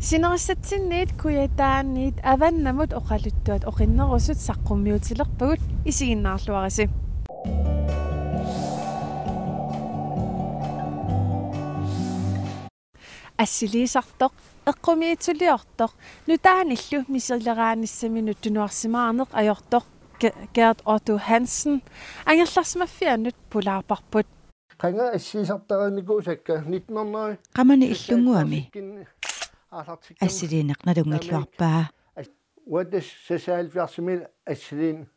Sinerissatsinniit kuyataanniit avannamut oqaluttuat oqinnerusut saqqummiutilerpagut isiginnaarluarisi. Assiliisartoq eqqumiitsuliortoq nutaanillu miserleraanissami nuttunuarsimaaneq ajortoq Gert Otto Hansen angerlarsmaffiannut pulaarparput. Qanga assiisartaranikusakka 1900 qamani illunguami assiliineqnalungilluarpaa What sesaalfiarsimil assiliin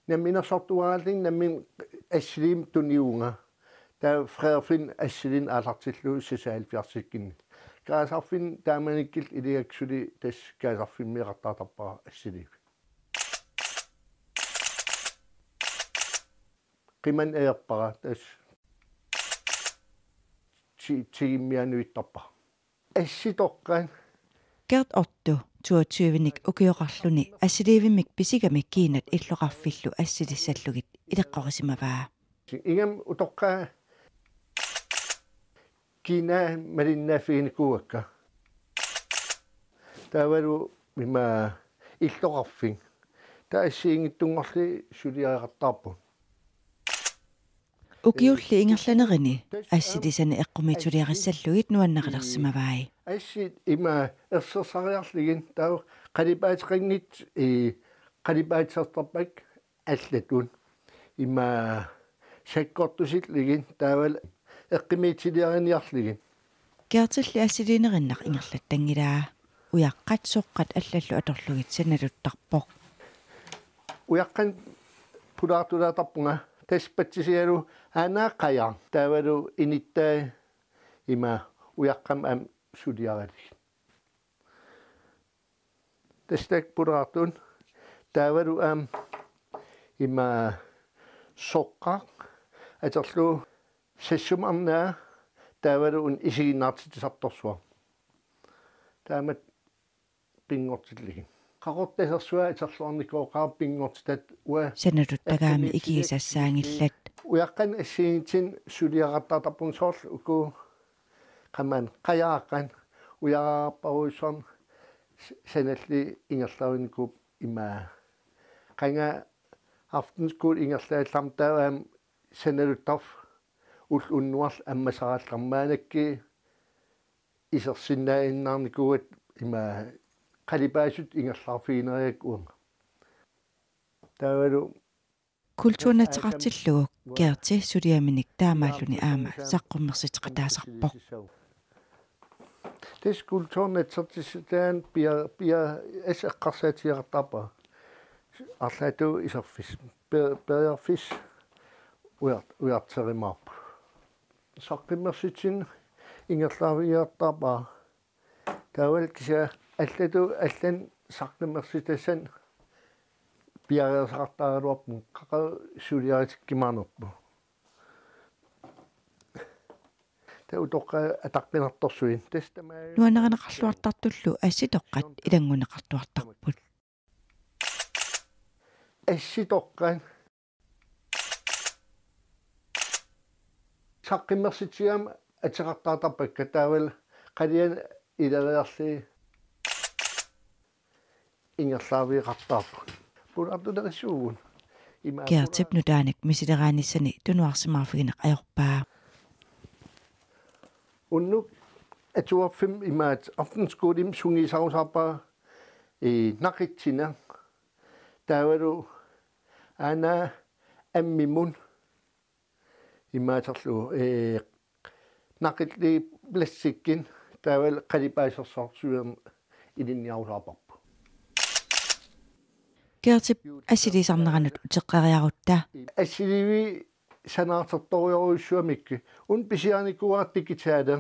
namminersortuaraalling nammin assiliim tuniunga taa Frederfin assiliin aalartillu sesaalfiarsikkinni kaasarfin taamanikkil iliaksuli tas kaasarfimmiqartaatarpara assiliif qiman aerpara tas tigimmianuittarpa assitoqqan Gert Otto 22-nik ukioqarluni assiliivimmik pisigamik kiinat illoqarfillu assilissallugit ileqqorisimavaa ingam utoqqaa kiina malinnaaffiinikuakka taavalu mima illoqarfin taa assiingittunngorli suliaqartaarpu ukiulli ingerlanerini assilisani eqqumiituliaqissallugit nuannaqalersimavaai assit ima ersersariarligin taa qalipaatiqangit qalipaatsertarpak allatun ima sakkortusitligin taaval eqqimiitiliariniarligin Gertilli assiliinerinnaq ingerlattangilaa uyaqqat soqqat allallu atorlugit sanaluttarpoq uyaqqan pulaartulaatarpunga taspatsisialu aanaaqqaja taavalu inittaa ima uyaqqam am suliarali tastak pulaartun taavalu am ima soqqa aterlu sassumarnaa taavalu un isiginnaartitisartorsua taamat pingortilligin qaqortasersua aterluarnikooqaa pingortitat ua sanaluttagaami ikigisassaangillat uyaqqan assiinitsin suliaqartaatarpun soorl uku qaman qayaaqan uyaqaarparuissorn sanalli ingerlarunikkuup ima qanga aftenskul ingerlaаллам тааваам саналуттарф ул уннуарл аммасарааллармаанакки исерсиннаиннаарникугат има қалипаасут ингерлаарфигинериак уунга таавалу kultuurnatseqartillugu Gerti suliaminik taamaalluni aama saqqummersiteqataasarpoq This kultuurnatsertissutaan pia eqqarsaatiaqartarpa арлаату исерфис периарфис уяртеримаарпу саққиммерситсин ингерлаарвиартарпа таавал кися аллату аллан саққиммерситассан пиареерсақартааруарпу қақа сулиаритиккимаанерпу таутоққа атақпинарторсуин тастамаа nuannaqanaqarluartartullu assitoqqat ilangунеқартуартарпут assitoqqan saqqimmersitiam atseqartaatarpakka taawal qalian ilariarli ingerlaaviiqartaarpu pulaartulerissuugun Gertip nutaanik misileraanissani tunuarsimaarfigineq ajorpaa unnuk atuarfim imaat aftenskoolim sungiisarusarpa naqitsina taavalu ana ammimun imaaterlu naqilli plassikkin taaval qalipaasersorsuern ilinniarusarparpu Gertip assiliisarneranut uteqqariarutta assilivi sanaartertoriorussuamikki un pisiarnikuartikitaala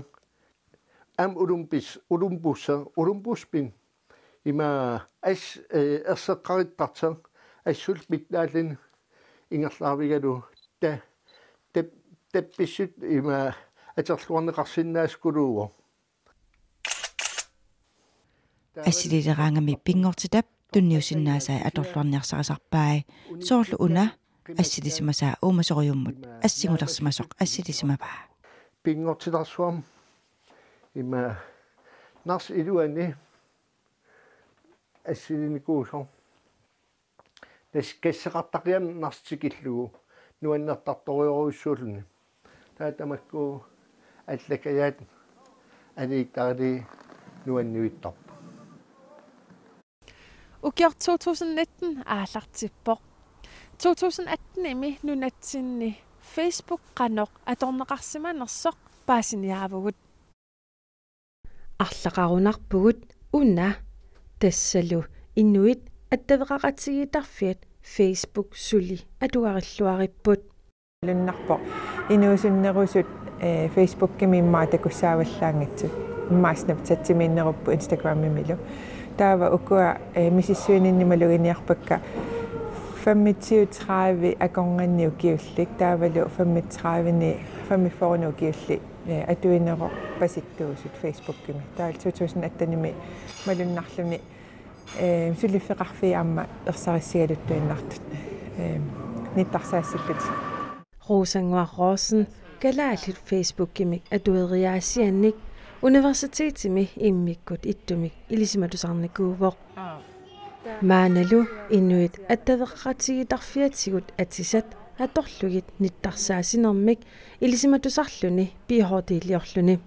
am ulumpuspin ima as erseqqarittarter assul pitnaallin ingerlaarvigalu tappissut ima aterluarneqarsinnaaskuluugo assiliileraangami pingortitap tunniusinnaasai atorluarniarsarisarpaai soorlu una assilisimasaa uumasoriummut assigulersimasoq assilisимаваа pingortitarsuam ima nars iluani assinikuuso des kessaqartaqiam narsikillugu nuannertartoriorussuuluni taatamakku allakayaat aliittari nuannuittorp ukior 2019 aallartippoq 2018 imi nunatsinni Facebook qanoq atorneqarsimanersoq paasiniaavugut арлақарунарпугут уна тассалу иннуит аттавеқақатигитарфиат Facebook сули атуариллуариппут луннарпо инуусуннерусут Facebook кимиммаа такуссааваллаангитсут иммааснап татсимииннеруппу Instagram милу таава укуа мисиссуининнималугиниарпакка 35 акорнганниу киуллик таавалу 35-ни 45-нуу киулли атуинеро паситтуусут Facebook кими таал 2018-ними малуннарлуни сулиффеқарфиаама ерсариссигалуттуиннартут ниттарсаассиллут Rosangua-Rossen kalaallut Facebook kimik atueriaasiannik universitetimi immikkut ittumik ilisimatusarnikuuvoq maanalu innuit attaveqaqatigitarfiatigut atisat atorlugit nittarsaasinermik ilisimatusarluni piihortiiliorluni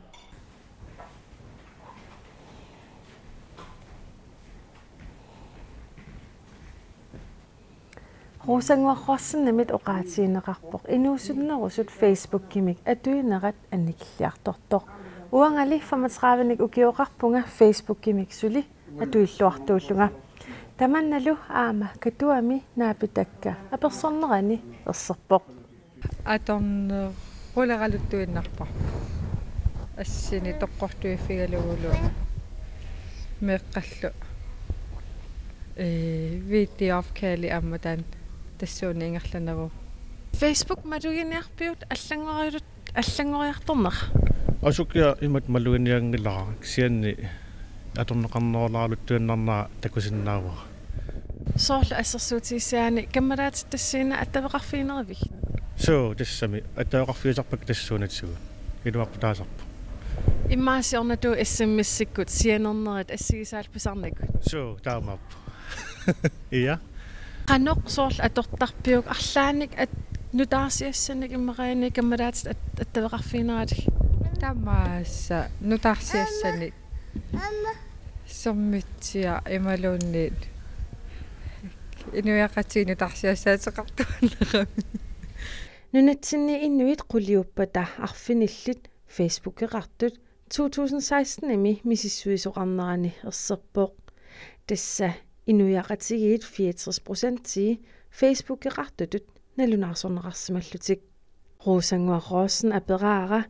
Rosangua-Rossen nimit oqaatiineqarpoq inuusunnerusut Facebook kimik atuinerat annikilliartortoq uangali 35-nik ukioqarpunga Facebook kimik suli atuilluartuullunga tamannalu aama katuami naapitakka apersornerani erserpoq atornequlagaluttuinnarpa assini toqqortuiffigalugulu meeqqallu videoafkaali ammatan tassuuni ingerlaneru Facebook matuginiarpiut аллангориарторнер асукиа имат малугиниангилара ксианни аторнеқарнерулааралуттуиннарнаа такусиннаава соорлу ассерсуутисаани каммараат тассиина аттавеқарфиинеривик соо тассами аттавеқарфиасарпак тассуунатсугу илуарпутаасарпу иммаасиорнату смс-сиккут сианернерит ассигисаалпасарникут соо таамааппу ия qanoq soorl atortarpiuk arlaanik nutaarsiassanik immaqiani kammalaatit attaveqarfiineratik тамааса нутаарсиассани соммитсиа ималуунниит инуяқатсиги нутаарсиассаатеқартуаннерами нунатсинни иннуит quliuppata arfinillit Facebook-eqartut 2016 imi misissuisoqarnerani erserpoq tassa inuyaqatigiit 64% Facebook-eqartutut nalunarsorneqarsimallutik Rosangua-Rossen aperaara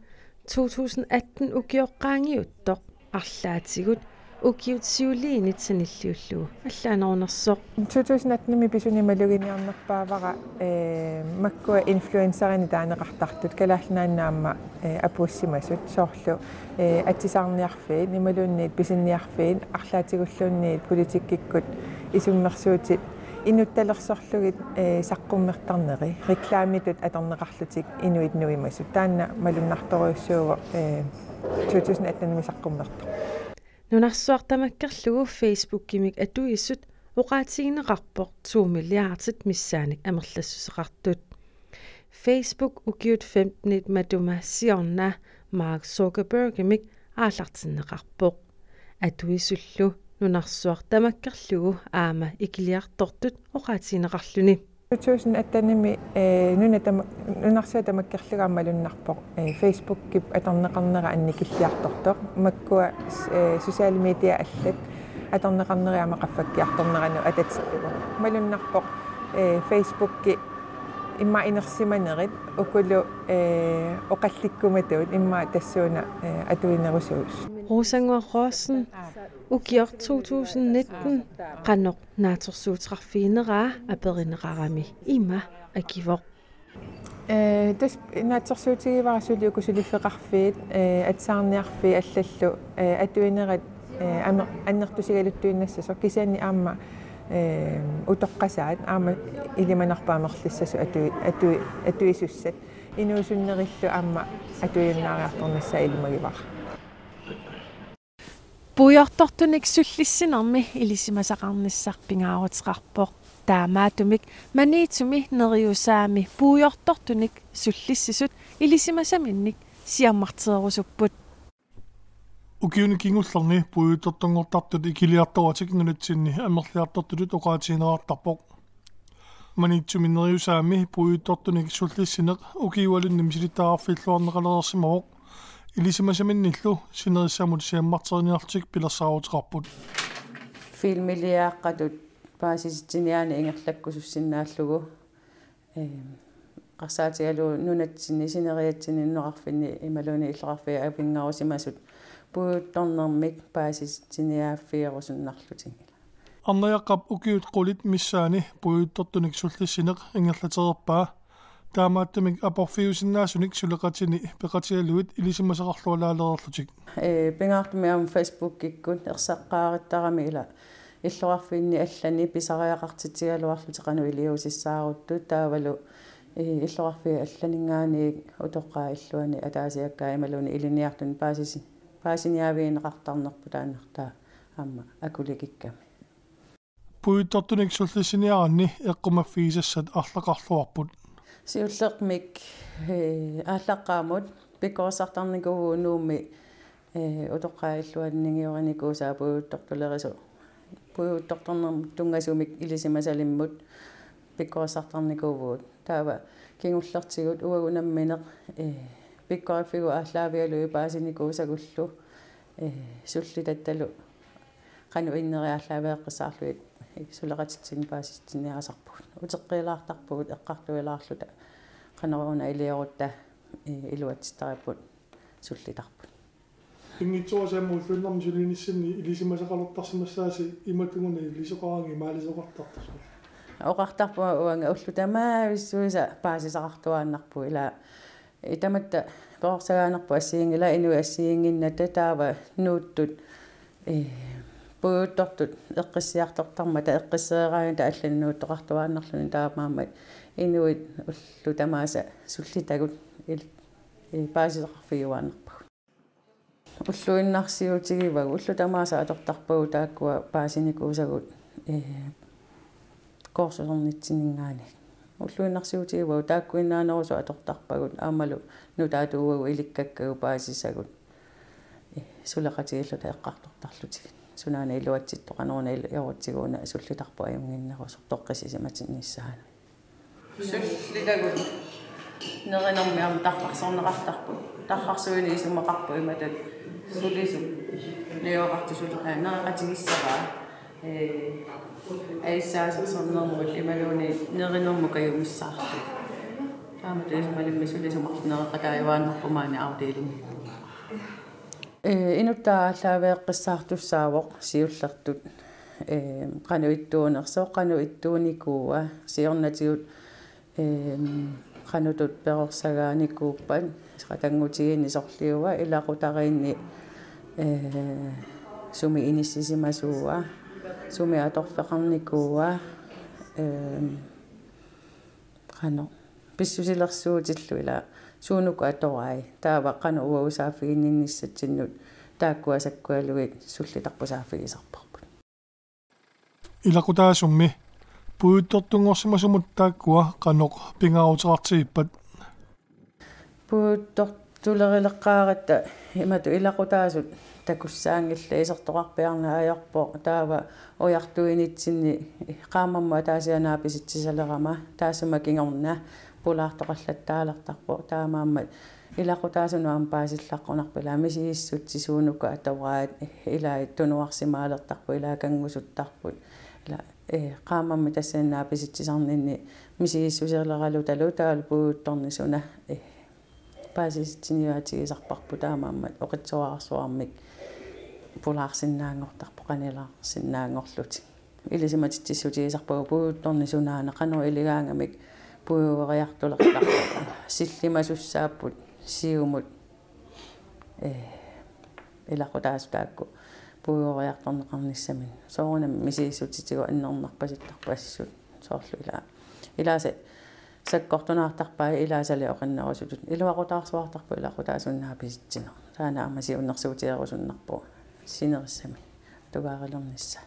2018 ukioqqaangiuttoq арлаатигут укиутсиулиинит саниллиуллугу аллааnernersoq 2018-ми писуни малугиниарнерпаавара маккуа инфлюенсерини таанеқартартут калааллааннаама апууссимасут соорлу атсисаарниарфиит нималуунниит писинниарфиит арлаатигуллуунниит политиккиккут исуммерсуутит инутталерсорлугит саққуммертарнери рекламитут аторнеқарлутик инуит нуимасут таанна малуннарторуйуссууго 2018-ми саққуммертар нунарсуартамаккерлугу Facebook кимик атуиссут оqaатигинеқарпоқ 2 миллиардит миссааник амерлассусеқартут Facebook укиут 15 матума сиорна Mark Zuckerberg кимик аалартиннеқарпоқ атуисуллу нунарсуартамаккерлугу аама икилиартортут оqaатигинеқарлуни 2018-ми нунарсуатамаккерлугаамалуннарпоқ Facebook кип аторнеқарнера анникиллиарторто маккуа социал медиа аллат аторнеқарнериама қаффаккиарторнерану ататситтугу малуннарпоқ Facebook ки имма инерсиманерит укулу оқалликкуматуут имма тассууна атуинерусуус Rosangua-Rossen ukior 2019 qanoq naatorsuuteqarfiineraa aperineqarami ima akivoq тас наатсерсуутигиварасули укусулиффеқарфиит атсаарниарфи аллаллу атуинерат аннертусигалуттуиннассасо кисаани аама утоққасаат аама илиманарпаамерлиссасу атуисуссат инуусуннериллу аама атуиннаариарторнасса илимагивар Puujortortunik sullissinermi ilisimasaqarnissarpingaaruteqarpoq taamaatumik maniitsumi neriusaami puujortortunik sullissisut ilisimasaminnik siammarteerusupput ukiuni kingullarni puujortortungortartut ikiliartoratik nunutsinni ammerliartortulut oqaatiineraartarpoq maniitsumi neriusaami puujortortunik sullissineq ukiualunnim silitaaarfiilluarneqalerersimaroq ilisimasaminillu sinerissamut siammarterniartik pilersaaruteqarput filmiliaaqqatut paasisitiniaani ingerlakkusussinnaallugu qarsaatigalu nunatsinni sineriatsinninnoqarfinni imaluni иллеqarfia apingarusimasut puuttornermik paasisitiniaaffiirusunnarlutin арнаяққап укиут қулит миссаани puujortortunik sullissineq ingerlatererpaa таамааттамик апорфиусиннаасуник сулеқатини пеқатигалуит илисимасақарлуалаалерерлутик пингаартумиам Facebook киккут ерсаққаариттарами ила иллоқарфиинни аллани писариақартитигалуарлутеқану илиусиссаарутту таавалу иллоқарфи алланингаани утоққаа иллуани атаасиаккаа ималуни илиниартун паасиниавиинеқартарнерпу тааннартаа аама акуликикками puujortortunik sullissiniaranni эққумаффигисассат арлақарлуарпут сиуллеқмик ааллаққаамут пиккорсартарникуу нууми утоққаа иллуаннингиориникуусаа puujortortulerisu puujortortornerm тунгасумик илисимасалиммут пиккорсартарникуувут таава кингуллертигут уагунамминеқ пиккориффигу ааллаавиалуи паасиникуусагуллу суллитатталу qaну иннериааллаавеэққисаарлуит сулеқатитсин пааситтиниасарпут утеққилаартарпугут эққартуилаарлута qaneruuna илиорутта илуатситариппут суллитарпут ингитсуасааммуллуннарми сулиниссинни илисимасақалертарсимассааси иматугуни илисоқаранги маалисоқартартасу оқартарпуа уанга уллутамаависсуиса паасисақартуааннарпу ила итаматта поорсагаанерпу ассиингила инуи ассиингинната таава нууттут puuttortut eqqisiartortarmata eqqisseeraayuta алланнууттоқартуааннарлуни таамаамат инуит уллутамааса суллитагут паасисеқарфигуааннарпу уллуиннарсиутигивагу уллутамааса атортарпагу тааккуа паасиникуусагут корсусорнитсинингаани уллуиннарсиутигивагу тааккуиннаанерусу атортарпагут аамалу нутаатуугу иликкаккагу паасисагут сулеқатигиллута эққартортарлутигит сунаана илуатситтоқанерна иорутсигууна суллитарпу аюнгиннерусо тоққисисиматинниссаана суллитагут неринэрмиам тарфарсорнеқартарпу тарфарсуини исумақарпу иматат сулису неоқарту сулиқаа неқатигиссаваа аиссаасерсорнермут ималуни неринэрму каюмиссаарту таамат исмалимми сулисумарлунеқатаивааннарпумаани аутилинги инуттааллаавеэққиссаартуссаавоқ сиуллертут qanuittuunerso qanuittuunikua siornatигут qanutut perorsagaanikkuuppat qatangutigiinni sorliuva ilaqutariinni sumi inissisimasuua sumi atorfeqarnikuua qano pissusilersuutillu ila suunuku atorai taava qanu uusaafiginnissatsinut taakkuasakkualuit sullitarpusaafigisarparput ilaqutaasummi puuttortungorsimasumut taakkua qanoq pingaaruteqartigippat puuttortulerileqqaaratta imatu ilaqutaasut takussaangilla isertoqarpiarna ajorpo taava ojartuinitsinni qaamammu ataasianaapisitsisaleqama taasuma kingorna pulaartoqallattaalertarpo taamaammat ilaqutaasunuam paasillaqqunarpila misiissutсисуунука атавраат илаит тунуарсимаалертарпу илаакангусуттарпут ила qaamammi тассааннааписитсисарнинни мисииссусерлералу талутаал пуутторнисуна paasisitiniaatigisarparpu taamaammat oqitsuarsuarmik pulaarsinnaangortarpo qanilаарsinnaangorluti ilisimatitsissutigisarpagu puuttornisunaana qanu iligaangamik puueriartulertarpa sillimasussaaput siumut ilaqutaasutaakku puueriartorneqarnissamin soorunam misiissutitigu annernerpasittarpa assut soorlu ilaase sakkortunaartarpaa ilaasali oqannerusutut iluaqutaarsuartarpu ilaqutaasunnaapisitsineq taana amasiunnersuutigerusunnarpu синерissami тугаарилернisса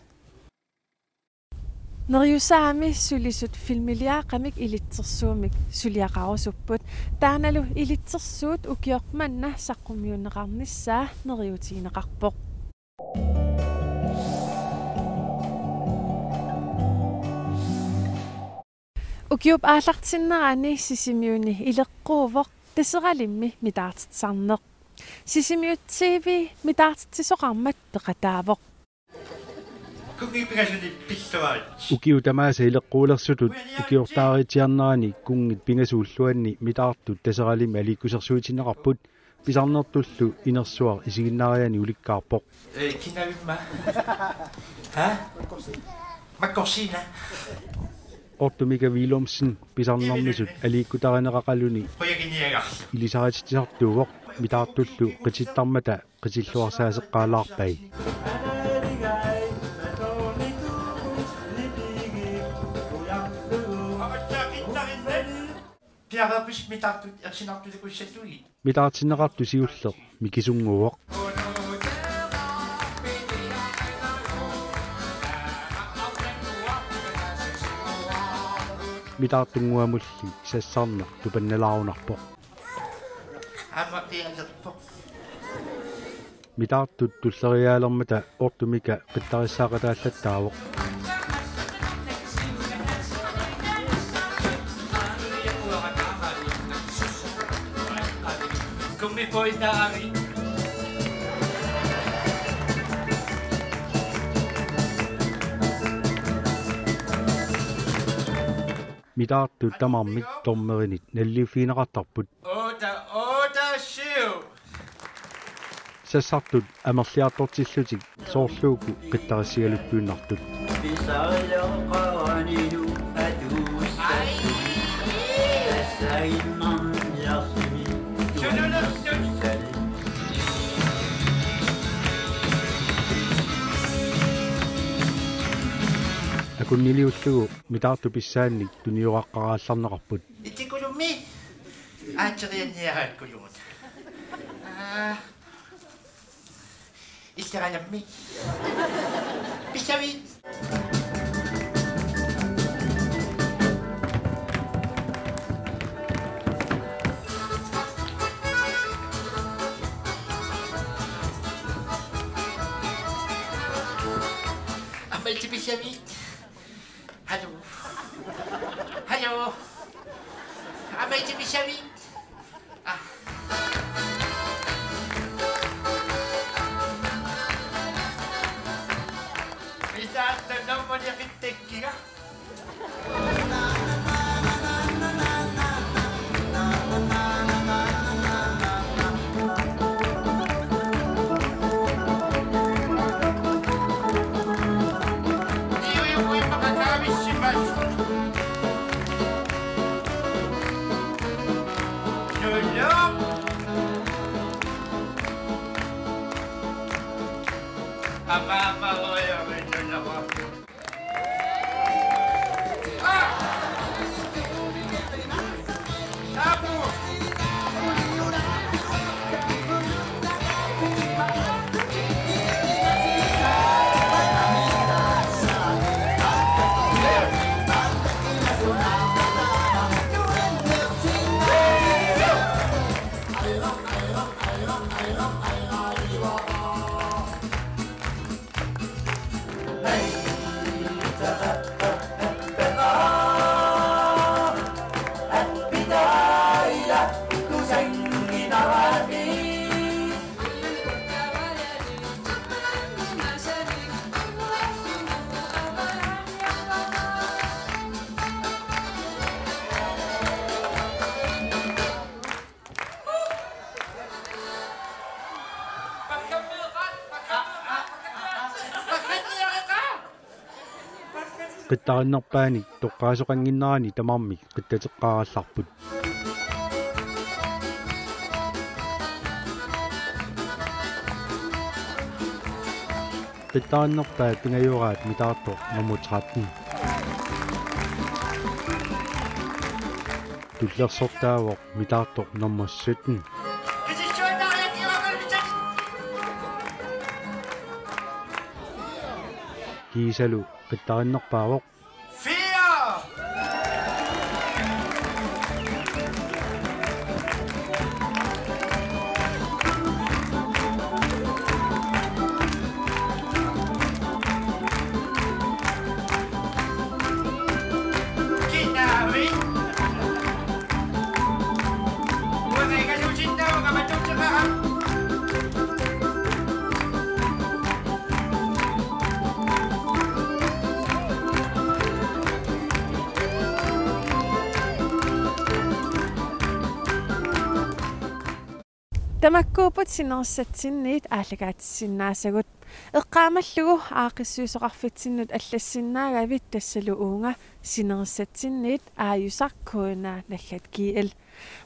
Neriusaami sulisut filmiliaqamik ilitsersuumik suliaqarusupпут taaнаlu ilitsersuut ukiormanna saqqummiunneqarnissaa neriutiineqarpoq ukiup aallartinnerani sisimiuni ileqquuvoq taseralimmi mitaartitsarneq sisimiut TV mitaartisoqarmat peqataavoq ukiutamaasa ileqquulersutut ukiortaaritiarnerani kungit pingasuulluanni mitaartut taseralim aliikkusersuitineqarput pisarnertullu inersuar isiginnaariani ulikkaarpoq kinavimma ha makkorsina ortumika Wilhelmsen pisarnermisut aliikkutarineqaqaluni ilisarititisartuuvoq mitaartullu qitittarmata qitilluarsaaseqqaalaarpai mitaartinneqartu siulleq mikisunguuvoq mitaartunguamulli sassarneq tupannalaarunarpoq mitaartut tulleriaalermata ortumika qittarissaaqataallataawoq mitaartut tamarmik tormerinit nalliufiineqartarput sassartut amerliartortillutik soorluuku qittarissialuppuunnartut akunniliullugu mitaartu pissaannik tuniuqaqqaraallarneqarput itikulummi aaterianniaraakkulumut иллераламми писави عملت بسامي هلو هلو عملت بسامي إذا تنام يقتكيا qittarinnerpaani toqqaasoqanginnerani tamarmi qittateqqarallarput qittarinnerpaa pingajuuraat mitaartor namutratni tullersortaavoq mitaartor nammassutni kiisalu qittarinnerpaavoq Tamakkuuput sinersatsinnit aalлагаатиссиннаасагут эққаамаллугу аақиссуусоқарфитсиннут аллассиннаагавит тассалу уунга синерсатсиннит ааюсаркуунаа наллат киил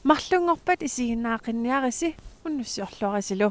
марлунгорпат исигиннаақинниариси уннуссиорлуарисилу